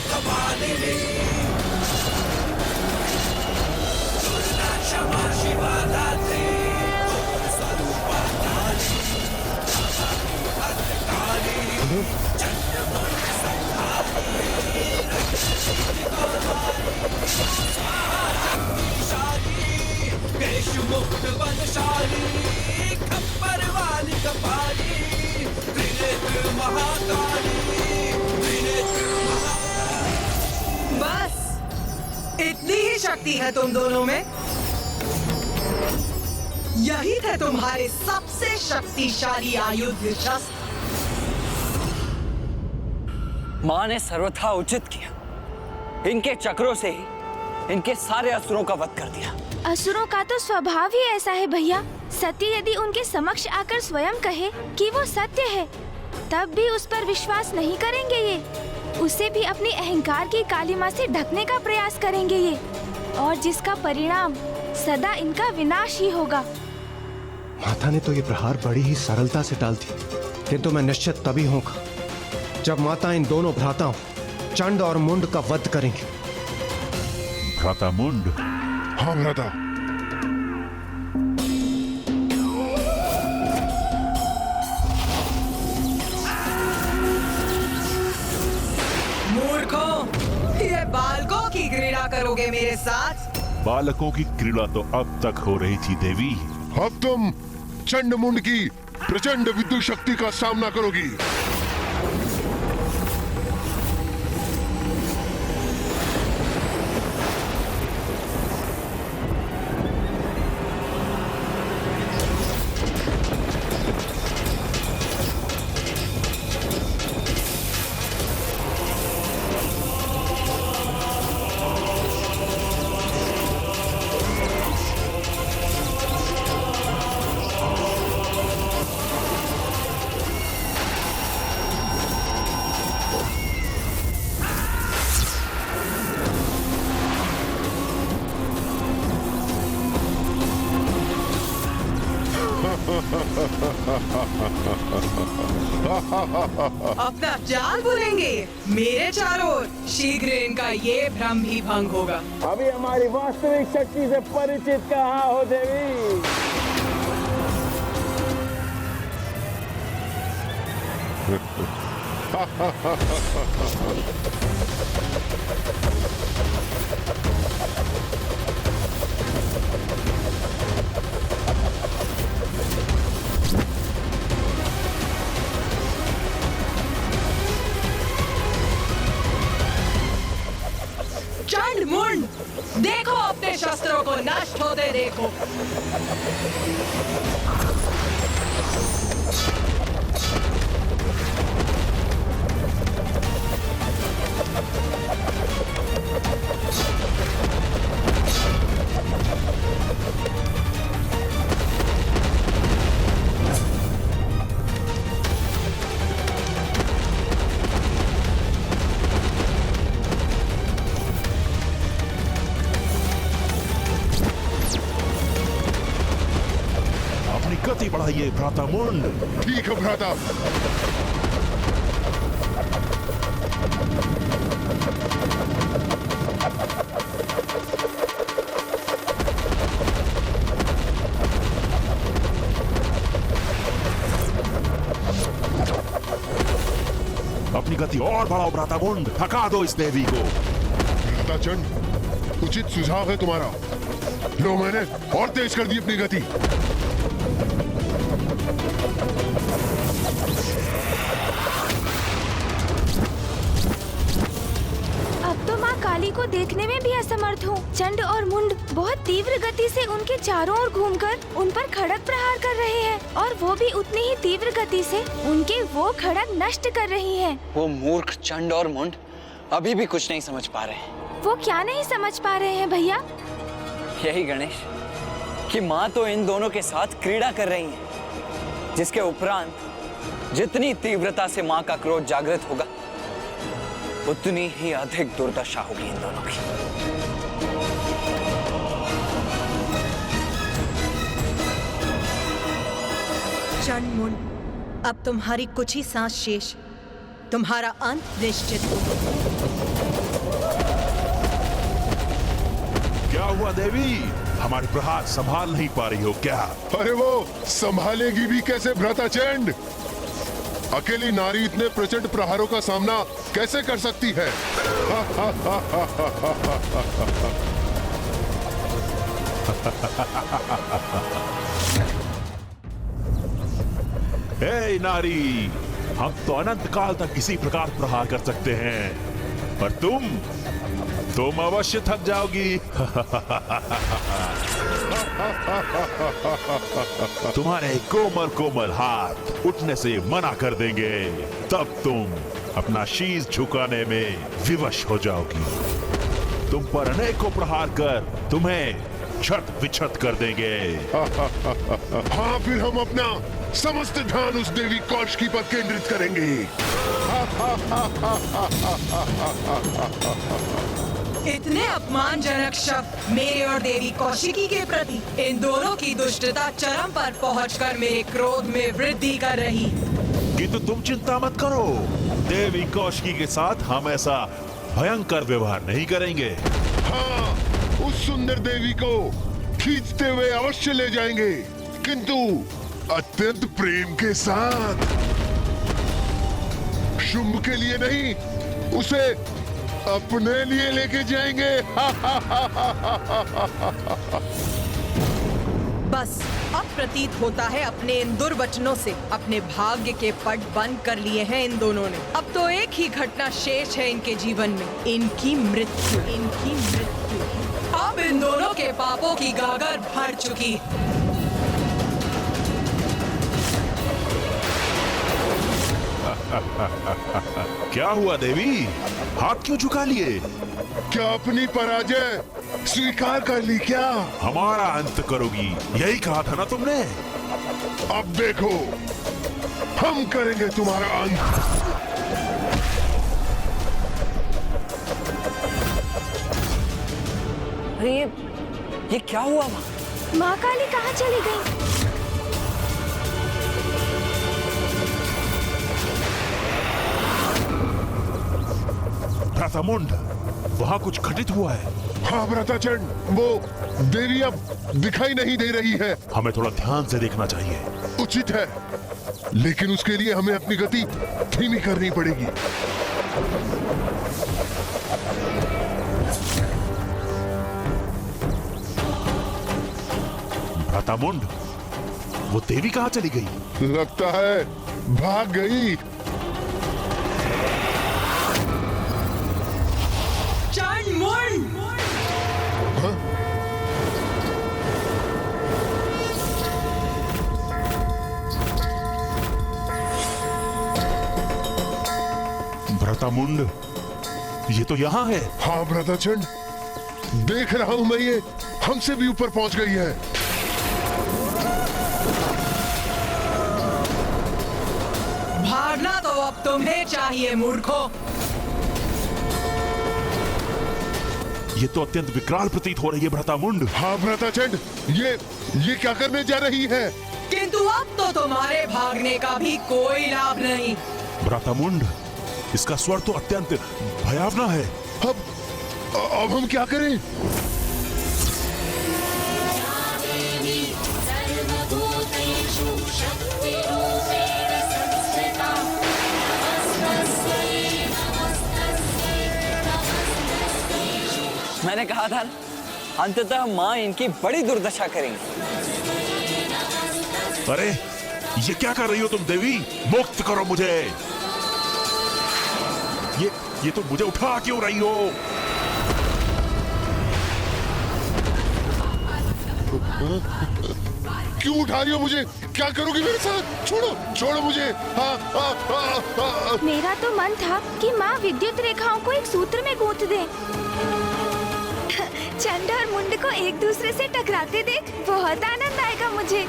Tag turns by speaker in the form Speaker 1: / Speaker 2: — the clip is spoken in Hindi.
Speaker 1: कपालिनी दुर्गा क्षमा शिवा दात्री स्वरूपा काली भद्रकाली चंद्रमुंड संहारी मुक्त बलशाली खप्पर वाली कपाली त्रिनेत्र महाकाली त्रिनेत्र
Speaker 2: बस इतनी ही शक्ति है तुम दोनों में। यही थे तुम्हारे सबसे शक्तिशाली आयुध शस्त्र।
Speaker 3: माँ ने सर्वथा उचित किया। इनके चक्रों से ही इनके सारे असुरों का वध कर दिया।
Speaker 4: असुरों का तो स्वभाव ही ऐसा है भैया। सत्य यदि उनके समक्ष आकर स्वयं कहे कि वो सत्य है, तब भी उस पर विश्वास नहीं करेंगे ये। उसे भी अपनी अहंकार की कालिमा से ढकने का प्रयास करेंगे ये, और जिसका परिणाम सदा इनका विनाश ही होगा।
Speaker 5: माता ने तो ये प्रहार बड़ी ही सरलता से डाल दी, किंतु मैं निश्चित तभी होगा जब माता इन दोनों भ्राताओं चंड और मुंड का वध करेंगे।
Speaker 6: भ्राता मुंड?
Speaker 7: हाँ भ्राता।
Speaker 2: मूर्खों, ये बालकों की क्रीड़ा करोगे मेरे साथ?
Speaker 6: बालकों की क्रीड़ा तो अब तक हो रही थी देवी।
Speaker 7: अब तुम चंड मुंड की प्रचंड विद्युत शक्ति का सामना करोगी।
Speaker 2: अपना जाल बुनेंगे मेरे चारों ओर। शीघ्र इनका ये भ्रम भी भंग होगा।
Speaker 8: अभी हमारी वास्तविक शक्ति से परिचित कहाँ हो देवी?
Speaker 2: चंड मुंड, देखो अपने शस्त्रों को नष्ट होते देखो।
Speaker 6: गति बढ़ाइए भ्राता मुंड।
Speaker 7: ठीक है भ्राता।
Speaker 6: अपनी गति और बढ़ाओ भ्राता मुंड, थका दो इस देवी को।
Speaker 7: भ्राता चंड, उचित सुझाव है तुम्हारा। लो, मैंने और तेज कर दी अपनी गति।
Speaker 4: अब तो माँ काली को देखने में भी असमर्थ हूँ। चंड और मुंड बहुत तीव्र गति से उनके चारों ओर घूमकर उन पर खड़ग प्रहार कर रहे हैं, और वो भी उतनी ही तीव्र गति से उनके वो खड़ग नष्ट कर रही हैं।
Speaker 3: वो मूर्ख चंड और मुंड अभी भी कुछ नहीं समझ पा रहे।
Speaker 4: वो क्या नहीं समझ पा रहे हैं भैया?
Speaker 3: यही गणेश कि माँ तो इन दोनों के साथ क्रीड़ा कर रही है, जिसके उपरांत जितनी तीव्रता से माँ का क्रोध जागृत होगा, उतनी ही अधिक दुर्दशा होगी इन दोनों की।
Speaker 2: चंड मुंड, अब तुम्हारी कुछ ही सांस शेष, तुम्हारा अंत निश्चित हो।
Speaker 6: क्या हुआ देवी? हमारे प्रहार संभाल नहीं पा रही हो क्या?
Speaker 7: अरे वो संभालेगी भी कैसे भ्राताचंड? अकेली नारी इतने प्रचंड प्रहारों का सामना कैसे कर सकती है?
Speaker 6: हे नारी, हम तो अनंत काल तक किसी प्रकार प्रहार कर सकते हैं, पर तुम अवश्य थक जाओगी। तुम्हारे कोमल कोमल हाथ उठने से मना कर देंगे, तब तुम अपना शीश झुकाने में विवश हो जाओगी। तुम पर अनेकों प्रहार कर तुम्हें छत विछत कर देंगे।
Speaker 7: हाँ, फिर हम अपना समस्त ध्यान उस देवी कौशिकी पर केंद्रित करेंगे।
Speaker 2: इतने अपमानजनक शब्द मेरे और देवी कौशिकी के प्रति, इन दोनों की दुष्टता चरम पर पहुंचकर मेरे क्रोध में वृद्धि कर रही।
Speaker 6: किंतु तुम चिंता मत करो, देवी कौशिकी के साथ हम ऐसा भयंकर व्यवहार नहीं करेंगे।
Speaker 7: हाँ, उस सुंदर देवी को खींचते हुए अवश्य ले जाएंगे, किंतु अत्यंत प्रेम के साथ। शुंभ के लिए नहीं, उसे अपने लिए लेके जाएंगे।
Speaker 2: बस अब प्रतीत होता है अपने इन दुर्वचनों से अपने भाग्य के पट बंद कर लिए हैं इन दोनों ने। अब तो एक ही घटना शेष है इनके जीवन में, इनकी मृत्यु। अब इन दोनों के पापों की गागर भर चुकी।
Speaker 6: क्या हुआ देवी, हाथ क्यों झुका लिए?
Speaker 7: क्या अपनी पराजय स्वीकार कर ली क्या?
Speaker 6: हमारा अंत करोगी, यही कहा था ना तुमने?
Speaker 7: अब देखो, हम करेंगे तुम्हारा अंत।
Speaker 3: अरे ये क्या हुआ माँ?
Speaker 4: माँ काली कहाँ चली गई?
Speaker 6: भ्रातामुंड, वहाँ कुछ घटित हुआ है।
Speaker 7: हाँ भ्राताचंड, वो देवी अब दिखाई नहीं दे रही है।
Speaker 6: हमें थोड़ा ध्यान से देखना चाहिए।
Speaker 7: उचित है, लेकिन उसके लिए हमें अपनी गति धीमी करनी पड़ेगी।
Speaker 6: भ्रातामुंड, वो देवी कहाँ चली गई?
Speaker 7: लगता है भाग गई।
Speaker 6: भ्रातामुंड, ये तो यहाँ है।
Speaker 7: हाँ भ्राताचंड, देख रहा हूं मैं, ये हमसे भी ऊपर पहुंच गई है।
Speaker 2: भागना तो अब तुम्हें चाहिए मूर्खों।
Speaker 6: ये तो अत्यंत विकराल प्रतीत हो रही है भ्रातामुंड।
Speaker 7: हाँ भ्राताचंड, ये क्या करने जा रही है?
Speaker 2: किंतु अब तो तुम्हारे भागने का भी कोई लाभ नहीं।
Speaker 6: भ्रातामुंड, इसका स्वर तो अत्यंत भयावना है।
Speaker 7: अब हम क्या करें?
Speaker 3: मैंने कहा था ना, अंततः माँ इनकी बड़ी दुर्दशा करेंगी।
Speaker 6: अरे ये क्या कर रही हो तुम देवी? मुक्त करो मुझे। ये तो मुझे उठा क्यों रही हो?
Speaker 7: क्यों उठा रही हो मुझे? क्या करोगी मेरे साथ? छोड़ो मुझे।
Speaker 4: मेरा तो मन था कि माँ विद्युत रेखाओं को एक सूत्र में गूंथ दे। चंड और मुंड को एक दूसरे से टकराते देख बहुत आनंद आएगा मुझे।